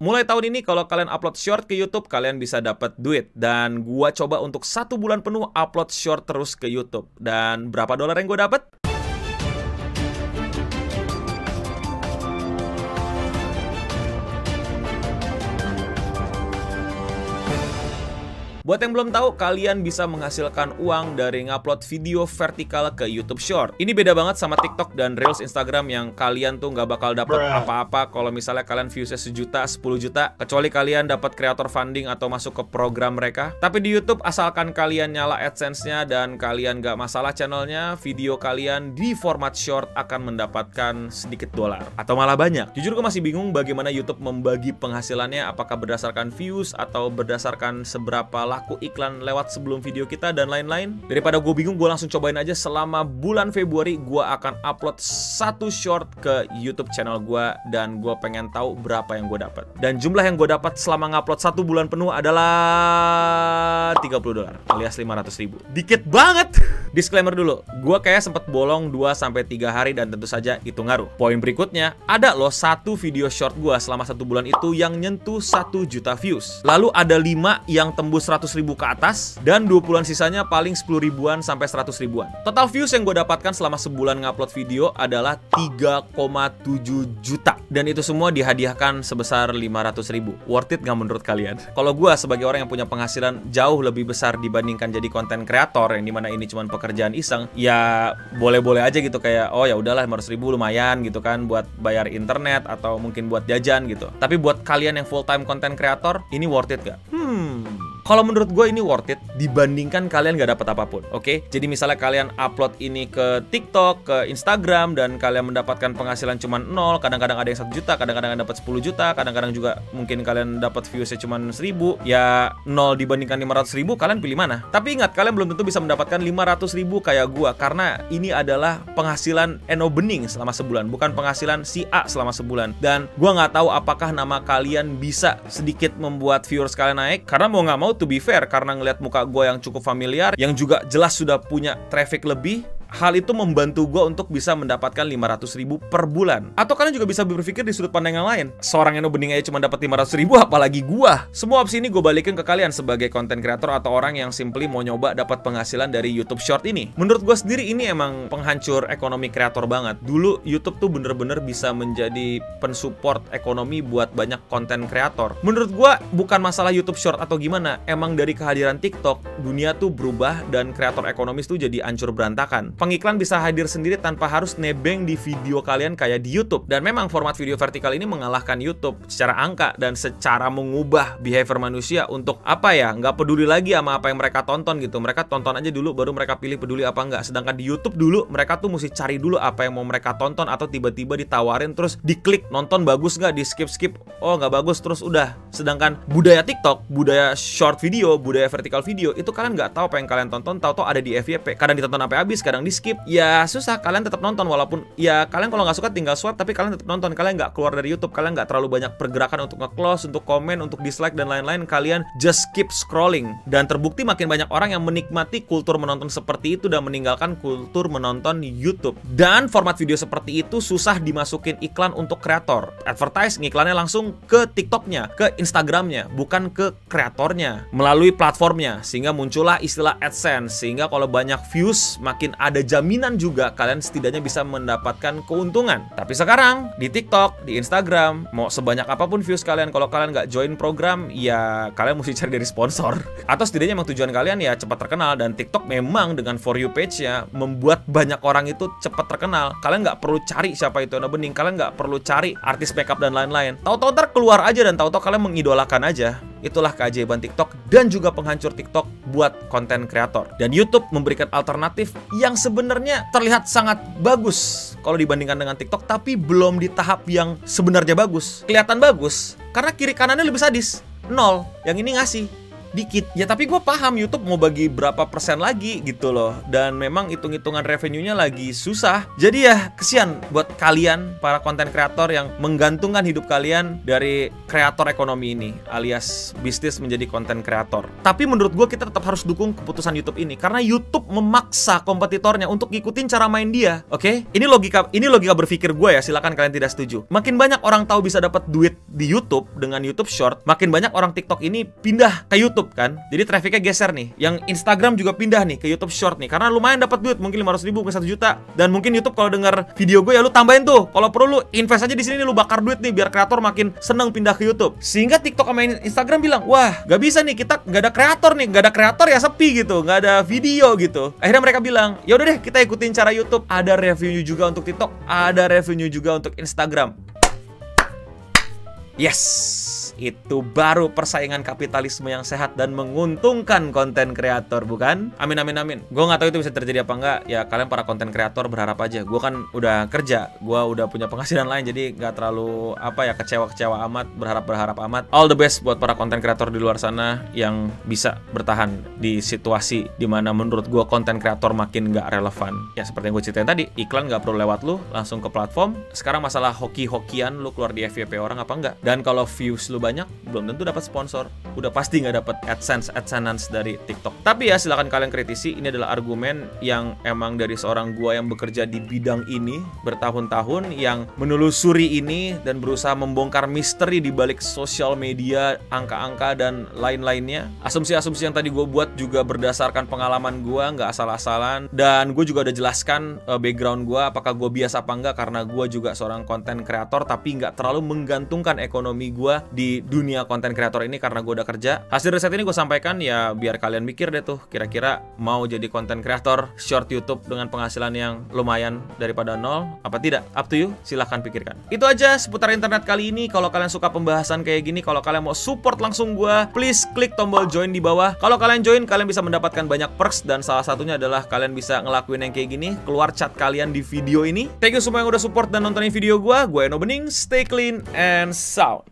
mulai tahun ini kalau kalian upload short ke YouTube, kalian bisa dapat duit. Dan gua coba untuk 1 bulan penuh upload short terus ke YouTube. Dan berapa dolar yang gue dapat? Buat yang belum tahu, kalian bisa menghasilkan uang dari ngupload video vertikal ke YouTube Short. Ini beda banget sama TikTok dan Reels Instagram yang kalian tuh nggak bakal dapat apa-apa kalau misalnya kalian viewsnya 1 juta, 10 juta, kecuali kalian dapat creator funding atau masuk ke program mereka. Tapi di YouTube, asalkan kalian nyala AdSense-nya dan kalian nggak masalah channelnya, video kalian di format short akan mendapatkan sedikit dolar atau malah banyak. Jujur gue masih bingung bagaimana YouTube membagi penghasilannya, apakah berdasarkan views atau berdasarkan seberapa laku iklan lewat sebelum video kita dan lain-lain. Daripada gue bingung, gue langsung cobain aja. Selama bulan Februari gue akan upload 1 short ke YouTube channel gue dan gue pengen tahu berapa yang gue dapat. Dan jumlah yang gue dapat selama ngupload 1 bulan penuh adalah $30 alias 500.000. Dikit banget. Disclaimer dulu, gue kayak sempet bolong 2-3 hari dan tentu saja itu ngaruh. Poin berikutnya, ada loh 1 video short gue selama 1 bulan itu yang nyentuh 1 juta views. Lalu ada 5 yang tembus 100.000 ke atas, dan 20-an sisanya paling 10 ribuan sampai 100 ribuan. Total views yang gue dapatkan selama sebulan ngupload video adalah 3,7 juta. Dan itu semua dihadiahkan sebesar 500.000. Worth it nggak menurut kalian? Kalau gue sebagai orang yang punya penghasilan jauh lebih besar dibandingkan jadi konten kreator, yang dimana ini cuma pekerjaan iseng, ya boleh-boleh aja gitu, kayak oh ya udahlah 500.000 lumayan gitu kan buat bayar internet atau mungkin buat jajan gitu. Tapi buat kalian yang full time konten kreator, ini worth it gak? Kalau menurut gue ini worth it dibandingkan kalian gak dapat apapun, oke? Jadi misalnya kalian upload ini ke TikTok, ke Instagram, dan kalian mendapatkan penghasilan cuma 0, kadang-kadang ada yang 1 juta, kadang-kadang dapat 10 juta, kadang-kadang juga mungkin kalian dapat viewsnya cuma 1.000, ya 0 dibandingkan 500.000, kalian pilih mana? Tapi ingat, kalian belum tentu bisa mendapatkan 500.000 kayak gue, karena ini adalah penghasilan Eno Bening selama sebulan, bukan penghasilan si A selama sebulan. Dan gue nggak tahu apakah nama kalian bisa sedikit membuat viewers kalian naik, karena mau nggak mau, to be fair, karena ngeliat muka gue yang cukup familiar, yang juga jelas sudah punya traffic lebih, hal itu membantu gue untuk bisa mendapatkan 500.000 per bulan. Atau kalian juga bisa berpikir di sudut pandang yang lain. Seorang Eno Bening aja cuma dapat 500.000, apalagi gue. Semua opsi ini gue balikin ke kalian sebagai konten kreator atau orang yang simply mau nyoba dapat penghasilan dari YouTube Short ini. Menurut gue sendiri ini emang penghancur ekonomi kreator banget. Dulu YouTube tuh bener-bener bisa menjadi pensupport ekonomi buat banyak konten kreator. Menurut gue bukan masalah YouTube Short atau gimana, emang dari kehadiran TikTok, dunia tuh berubah dan kreator ekonomis tuh jadi hancur berantakan. Pengiklan bisa hadir sendiri tanpa harus nebeng di video kalian kayak di YouTube. Dan memang format video vertikal ini mengalahkan YouTube secara angka dan secara mengubah behavior manusia untuk apa ya, nggak peduli lagi sama apa yang mereka tonton gitu. Mereka tonton aja dulu baru mereka pilih peduli apa enggak. Sedangkan di YouTube dulu mereka tuh mesti cari dulu apa yang mau mereka tonton, atau tiba-tiba ditawarin terus diklik, nonton bagus nggak, di skip, oh nggak bagus terus udah. Sedangkan budaya TikTok, budaya short video, budaya vertikal video, itu kalian nggak tahu apa yang kalian tonton, tahu-tahu ada di FYP. Kadang ditonton sampai habis, kadang di skip, ya susah, kalian tetap nonton. Walaupun ya kalian kalau nggak suka tinggal swipe, tapi kalian tetap nonton. Kalian nggak keluar dari YouTube, kalian nggak terlalu banyak pergerakan untuk nge-close, untuk komen, untuk dislike dan lain-lain. Kalian just keep scrolling. Dan terbukti makin banyak orang yang menikmati kultur menonton seperti itu dan meninggalkan kultur menonton YouTube. Dan format video seperti itu susah dimasukin iklan untuk kreator. Advertise ngiklannya langsung ke TikToknya, ke Instagramnya, bukan ke kreatornya melalui platformnya, sehingga muncullah istilah AdSense. Sehingga kalau banyak views, makin ada jaminan juga kalian setidaknya bisa mendapatkan keuntungan. Tapi sekarang di TikTok, di Instagram, mau sebanyak apapun views kalian, kalau kalian nggak join program, ya kalian mesti cari dari sponsor. Atau setidaknya emang tujuan kalian ya cepat terkenal. Dan TikTok memang dengan For You page-nya membuat banyak orang itu cepat terkenal. Kalian nggak perlu cari siapa itu Eno Bening, kalian nggak perlu cari artis makeup dan lain-lain. Tahu-tahu ntar keluar aja dan tahu-tahu kalian mengidolakan aja. Itulah keajaiban TikTok dan juga penghancur TikTok buat konten kreator. Dan YouTube memberikan alternatif yang sebenarnya terlihat sangat bagus kalau dibandingkan dengan TikTok, tapi belum di tahap yang sebenarnya bagus. Kelihatan bagus karena kiri kanannya lebih sadis. 0, yang ini ngasih. dikit. Ya tapi gue paham YouTube mau bagi berapa persen lagi gitu loh. Dan memang hitung-hitungan revenue-nya lagi susah. Jadi ya kesian buat kalian para konten kreator yang menggantungkan hidup kalian dari kreator ekonomi ini, alias bisnis menjadi konten kreator. Tapi menurut gue kita tetap harus dukung keputusan YouTube ini, karena YouTube memaksa kompetitornya untuk ngikutin cara main dia. Oke? Ini logika berpikir gue ya, silakan kalian tidak setuju. Makin banyak orang tahu bisa dapat duit di YouTube dengan YouTube Short, makin banyak orang TikTok ini pindah ke YouTube kan. Jadi trafficnya geser nih. Yang Instagram juga pindah nih ke YouTube Short nih, karena lumayan dapat duit, mungkin 500.000 ke 1 juta. Dan mungkin YouTube kalau denger video gue ya lu tambahin tuh. Kalau perlu lu invest aja di sini nih, lu bakar duit nih biar kreator makin seneng pindah ke YouTube. Sehingga TikTok sama Instagram bilang, wah gak bisa nih, kita gak ada kreator nih, gak ada kreator ya sepi gitu, gak ada video gitu. Akhirnya mereka bilang, ya udah deh kita ikutin cara YouTube. Ada revenue juga untuk TikTok, ada revenue juga untuk Instagram. Yes, itu baru persaingan kapitalisme yang sehat dan menguntungkan konten kreator, bukan? Amin amin amin. Gue nggak tahu itu bisa terjadi apa enggak. Ya kalian para konten kreator berharap aja. Gue kan udah kerja, gue udah punya penghasilan lain, jadi nggak terlalu kecewa amat, berharap amat. All the best buat para konten kreator di luar sana yang bisa bertahan di situasi dimana menurut gue konten kreator makin nggak relevan. Ya seperti yang gue ceritain tadi, iklan nggak perlu lewat lu, langsung ke platform. Sekarang masalah hoki-hokian lu keluar di FYP orang apa enggak. Dan kalau views lu banyak, belum tentu dapat sponsor. Udah pasti nggak dapat AdSense dari TikTok. Tapi ya silakan kalian kritisi. Ini adalah argumen yang emang dari seorang gua yang bekerja di bidang ini bertahun-tahun, yang menelusuri ini dan berusaha membongkar misteri di balik sosial media, angka-angka dan lain-lainnya. Asumsi-asumsi yang tadi gua buat juga berdasarkan pengalaman gua, nggak asal-asalan. Dan gue juga udah jelaskan background gua, apakah gua biasa apa enggak, karena gua juga seorang konten kreator tapi nggak terlalu menggantungkan ekonomi gue di dunia konten kreator ini karena gue udah kerja. Hasil riset ini gue sampaikan ya biar kalian mikir deh tuh, kira-kira mau jadi konten kreator short YouTube dengan penghasilan yang lumayan daripada nol apa tidak? Up to you, silahkan pikirkan. Itu aja seputar internet kali ini. Kalau kalian suka pembahasan kayak gini, kalau kalian mau support langsung gue, please klik tombol join di bawah. Kalau kalian join, kalian bisa mendapatkan banyak perks, dan salah satunya adalah kalian bisa ngelakuin yang kayak gini, keluar chat kalian di video ini. Thank you semua yang udah support dan nontonin video gue. Gue Eno Bening, stay clean and sound.